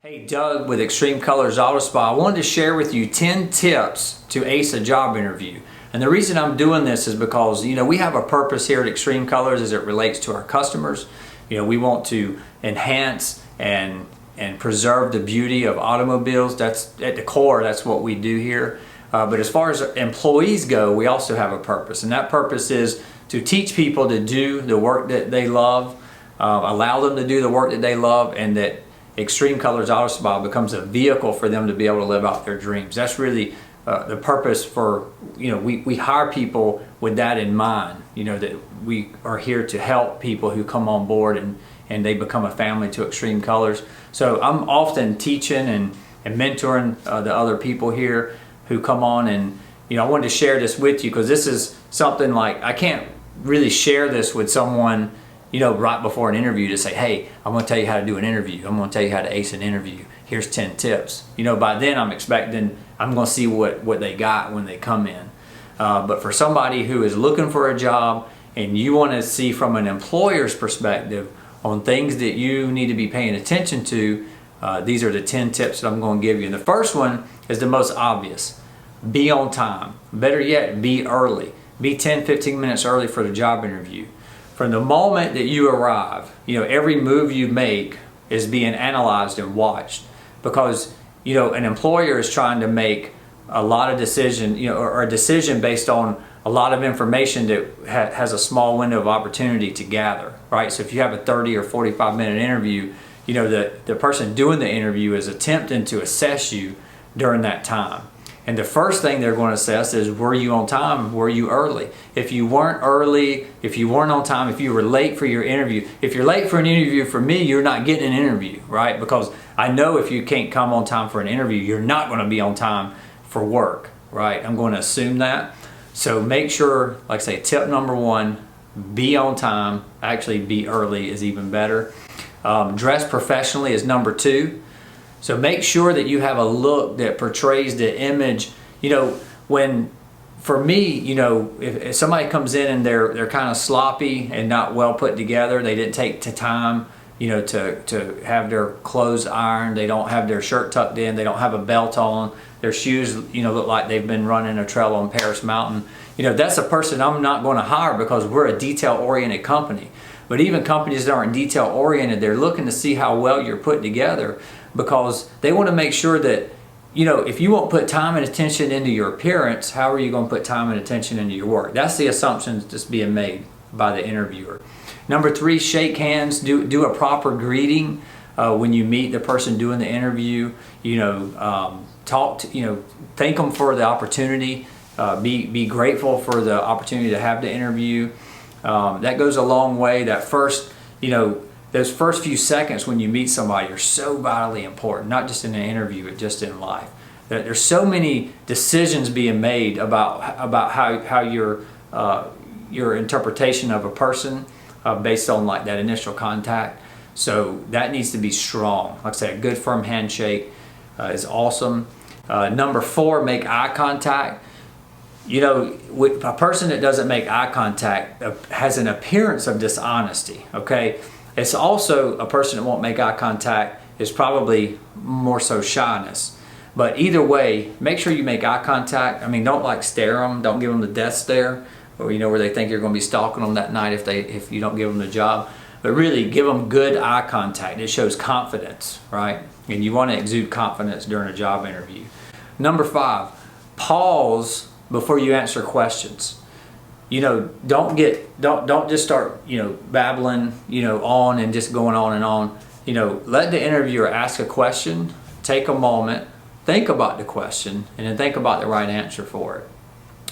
Hey, Doug with Extreme Colors Auto Spa. I wanted to share with you 10 tips to ace a job interview. And the reason I'm doing this is because, we have a purpose here at Extreme Colors as it relates to our customers. We want to enhance and preserve the beauty of automobiles. That's at the core, that's what we do here. But as far as employees go, we also have a purpose. And that purpose is to teach people to do the work that they love, allow them to do the work that they love, and that Extreme Colors Auto Spa becomes a vehicle for them to be able to live out their dreams. That's really the purpose for, we hire people with that in mind, that we are here to help people who come on board and they become a family to Extreme Colors. So I'm often teaching and mentoring the other people here who come on, and I wanted to share this with you because this is something like I can't really share this with someone right before an interview to say, hey, I'm going to tell you how to do an interview. I'm going to tell you how to ace an interview. Here's 10 tips. By then I'm going to see what they got when they come in. But for somebody who is looking for a job and you want to see from an employer's perspective on things that you need to be paying attention to, these are the 10 tips that I'm going to give you. And the first one is the most obvious. Be on time. Better yet, be early. Be 10-15 minutes early for the job interview. From the moment that you arrive, every move you make is being analyzed and watched, because an employer is trying to make a lot of decision, or a decision based on a lot of information that has a small window of opportunity to gather, right? So if you have a 30 or 45-minute interview, the person doing the interview is attempting to assess you during that time. And the first thing they're going to assess is, were you on time? Were you early? If you weren't early, if you weren't on time, if you were late for your interview, if you're late for an interview for me, you're not getting an interview, right? Because I know if you can't come on time for an interview, you're not going to be on time for work, right? I'm going to assume that. So make sure, like I say, tip number one, be on time. Actually, be early is even better. Dress professionally is number two. So make sure that you have a look that portrays the image. For me, if somebody comes in and they're kind of sloppy and not well put together, they didn't take the time, to have their clothes ironed, they don't have their shirt tucked in, they don't have a belt on, their shoes, look like they've been running a trail on Paris Mountain. That's a person I'm not going to hire, because we're a detail-oriented company. But even companies that aren't detail-oriented, they're looking to see how well you're put together, because they want to make sure that, if you won't put time and attention into your appearance, how are you going to put time and attention into your work? That's the assumption that's being made by the interviewer. Number three, shake hands. Do a proper greeting when you meet the person doing the interview. Thank them for the opportunity. Be grateful for the opportunity to have the interview. That goes a long way. That first, those first few seconds when you meet somebody are so vitally important, not just in an interview, but just in life. There's so many decisions being made about how your interpretation of a person based on like that initial contact. So that needs to be strong. Like I said, a good firm handshake is awesome. Number four, make eye contact. With a person that doesn't make eye contact has an appearance of dishonesty, okay? It's also a person that won't make eye contact is probably more so shyness. But either way, make sure you make eye contact. Don't stare them. Don't give them the death stare, or where they think you're going to be stalking them that night if you don't give them the job. But really, give them good eye contact. It shows confidence, right? And you want to exude confidence during a job interview. Number five, pause before you answer questions. Don't just start, babbling, on and just going on and on. Let the interviewer ask a question, take a moment, think about the question, and then think about the right answer for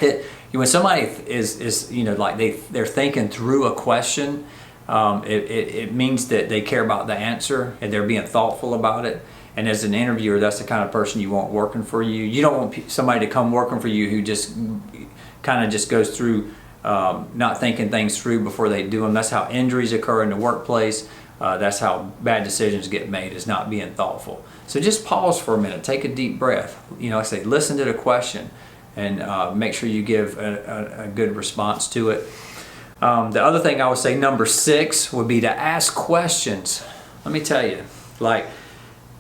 it. When somebody is they're thinking through a question, it means that they care about the answer and they're being thoughtful about it. And as an interviewer, that's the kind of person you want working for you. You don't want somebody to come working for you who just kind of just goes through not thinking things through before they do them. That's how injuries occur in the workplace. That's how bad decisions get made, is not being thoughtful. So just pause for a minute, take a deep breath. Like I say, listen to the question and make sure you give a good response to it. The other thing I would say, number six, would be to ask questions. Let me tell you,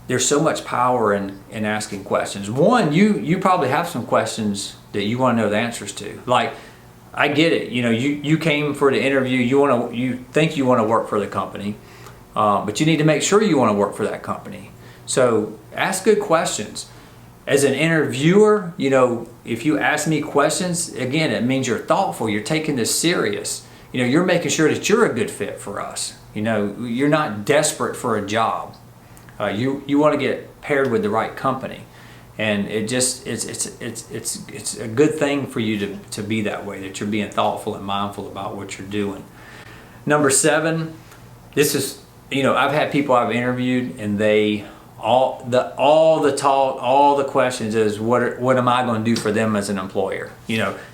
there's so much power in asking questions. One, you probably have some questions that you want to know the answers to. Like, I get it. You came for the interview. You think you want to work for the company, but you need to make sure you want to work for that company. So ask good questions. As an interviewer, if you ask me questions, again, it means you're thoughtful. You're taking this serious. You're making sure that you're a good fit for us. You're not desperate for a job. You want to get paired with the right company, and it's a good thing for you to be that way, that you're being thoughtful and mindful about what you're doing. Number 7, this is, I've had people I've interviewed, and all the talk, all the questions is what am I going to do for them as an employer?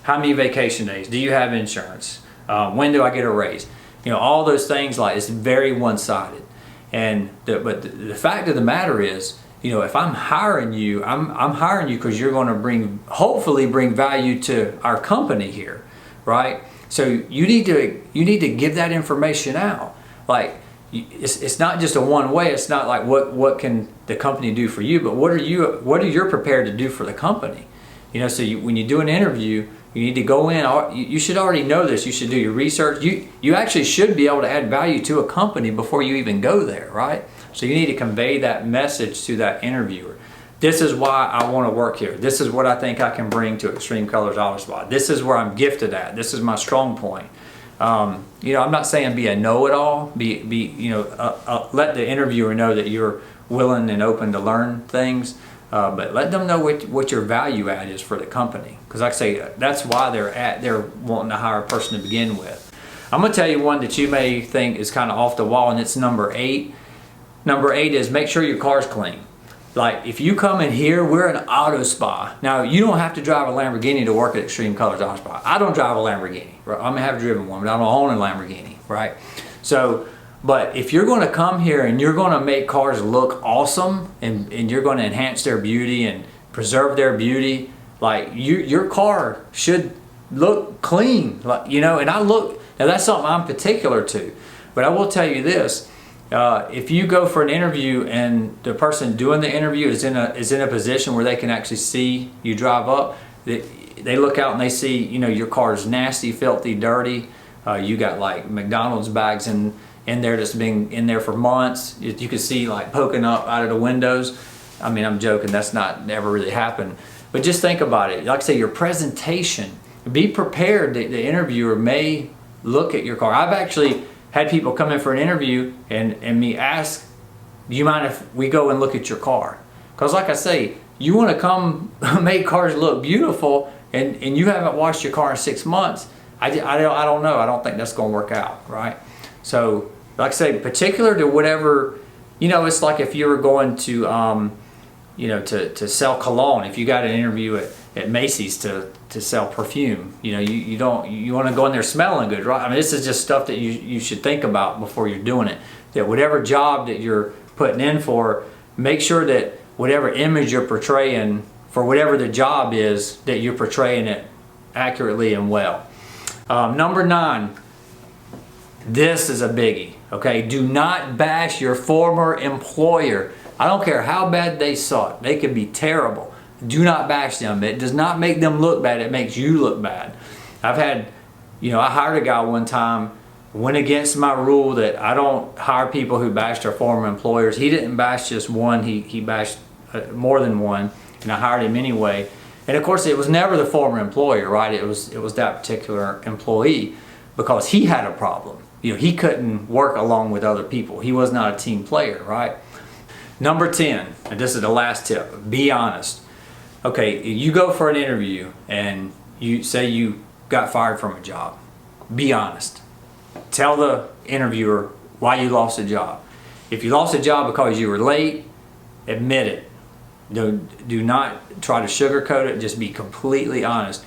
How many vacation days? Do you have insurance? When do I get a raise? All those things, like, it's very one-sided. But the fact of the matter is, if I'm hiring you, I'm hiring you because you're going to hopefully bring value to our company here, right? So you need to give that information out. Like, it's not just a one way. It's not like what can the company do for you, but what are you prepared to do for the company? So when you do an interview, you need to go in. You should already know this. You should do your research. You actually should be able to add value to a company before you even go there, right? So you need to convey that message to that interviewer. This is why I want to work here. This is what I think I can bring to Extreme Colors Auto Spa. This is where I'm gifted at. This is my strong point. I'm not saying be a know-it-all. Let the interviewer know that you're willing and open to learn things. But let them know what your value add is for the company. Because like I say, that's why they're wanting to hire a person to begin with. I'm going to tell you one that you may think is kind of off the wall, and it's number 8. Number 8 is make sure your car's clean. Like, if you come in here, we're an auto spa. Now, you don't have to drive a Lamborghini to work at Extreme Colors Auto Spa. I don't drive a Lamborghini. Right? I may have driven one, but I don't own a Lamborghini, right? So, but if you're going to come here and you're going to make cars look awesome, and you're going to enhance their beauty and preserve their beauty, like, your car should look clean. Like, now that's something I'm particular to. But I will tell you this. If you go for an interview and the person doing the interview is in a position where they can actually see you drive up, they look out and they see, your car is nasty, filthy, dirty. You got like McDonald's bags in there that's been in there for months. You can see like poking up out of the windows. I mean, I'm joking. That's not never really happened. But just think about it. Like I say, your presentation. Be prepared. The interviewer may look at your car. I've actually had people come in for an interview and me ask, do you mind if we go and look at your car? Because like I say, you want to come make cars look beautiful, and you haven't washed your car in 6 months. I don't know. I don't think that's going to work out, right? So like I say, particular to whatever, it's like if you were going to, to sell cologne. If you got an interview at Macy's to sell perfume, you want to go in there smelling good, right? I mean, this is just stuff that you should think about before you're doing it. That whatever job that you're putting in for, make sure that whatever image you're portraying for whatever the job is, that you're portraying it accurately and well. Number 9, this is a biggie, okay? Do not bash your former employer. I don't care how bad they suck. They could be terrible. Do not bash them. It does not make them look bad. It makes you look bad. I've had, I hired a guy one time, went against my rule that I don't hire people who bash their former employers. He didn't bash just one. He bashed more than one, and I hired him anyway. And of course, it was never the former employer, right? It was that particular employee, because he had a problem. He couldn't work along with other people. He was not a team player, right? Number 10, and this is the last tip, be honest. Okay, you go for an interview and you say you got fired from a job. Be honest. Tell the interviewer why you lost a job. If you lost a job because you were late, admit it. Do not try to sugarcoat it. Just be completely honest.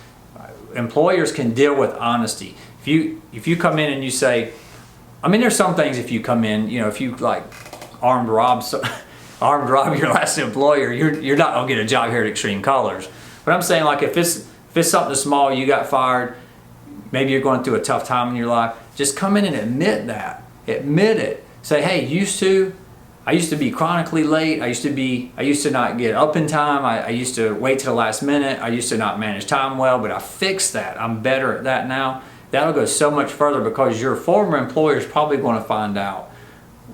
Employers can deal with honesty. If you come in and you say, I mean, there's some things if you come in, if you like armed rob your last employer, you're not gonna get a job here at Extreme Colors. But I'm saying, like, if it's something small, you got fired, maybe you're going through a tough time in your life, just come in and admit that. Admit it. Say, hey, I I used to be chronically late. I used to not get up in time. I used to wait to the last minute. I used to not manage time well, but I fixed that. I'm better at that now. That'll go so much further because your former employer is probably going to find out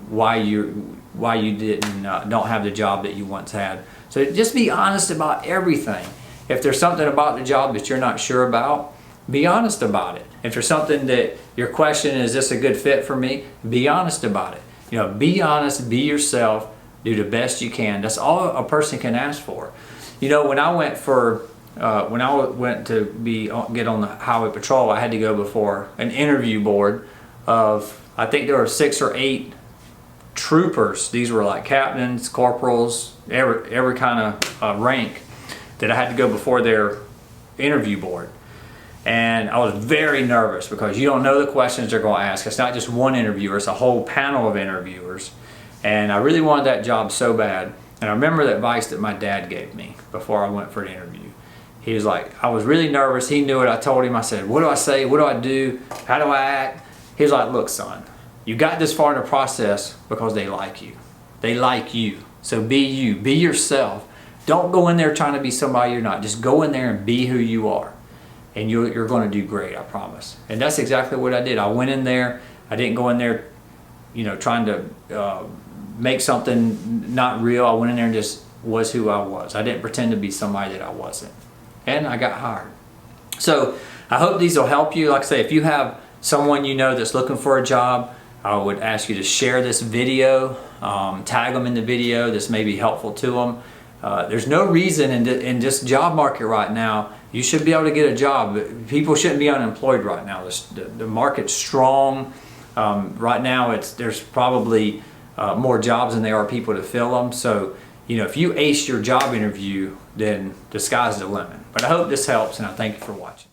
why you didn't don't have the job that you once had. So just be honest about everything. If there's something about the job that you're not sure about, be honest about it. If there's something that your question is this a good fit for me, be honest about it. You know, be honest, be yourself, do the best you can. That's all a person can ask for. You know, when I went to get on the highway patrol, I had to go before an interview board of, I think there were 6 or 8 troopers. These were like captains, corporals, every kind of rank that I had to go before their interview board. And I was very nervous because you don't know the questions they're going to ask. It's not just one interviewer, it's a whole panel of interviewers. And I really wanted that job so bad. And I remember the advice that my dad gave me before I went for an interview. He was like, I was really nervous. He knew it. I told him, I said, what do I say? What do I do? How do I act? He was like, look, son, you got this far in the process because they like you. They like you. So be you. Be yourself. Don't go in there trying to be somebody you're not. Just go in there and be who you are. And you're going to do great, I promise. And that's exactly what I did. I went in there. I didn't go in there, you know, trying to make something not real. I went in there and just was who I was. I didn't pretend to be somebody that I wasn't. And I got hired. So I hope these will help you. Like I say, if you have someone you know that's looking for a job, I would ask you to share this video, tag them in the video. This may be helpful to them. There's no reason in this job market right now, you should be able to get a job. People shouldn't be unemployed right now. The market's strong. Right now there's probably more jobs than there are people to fill them. So, you know, if you ace your job interview, then the sky's the limit. But I hope this helps, and I thank you for watching.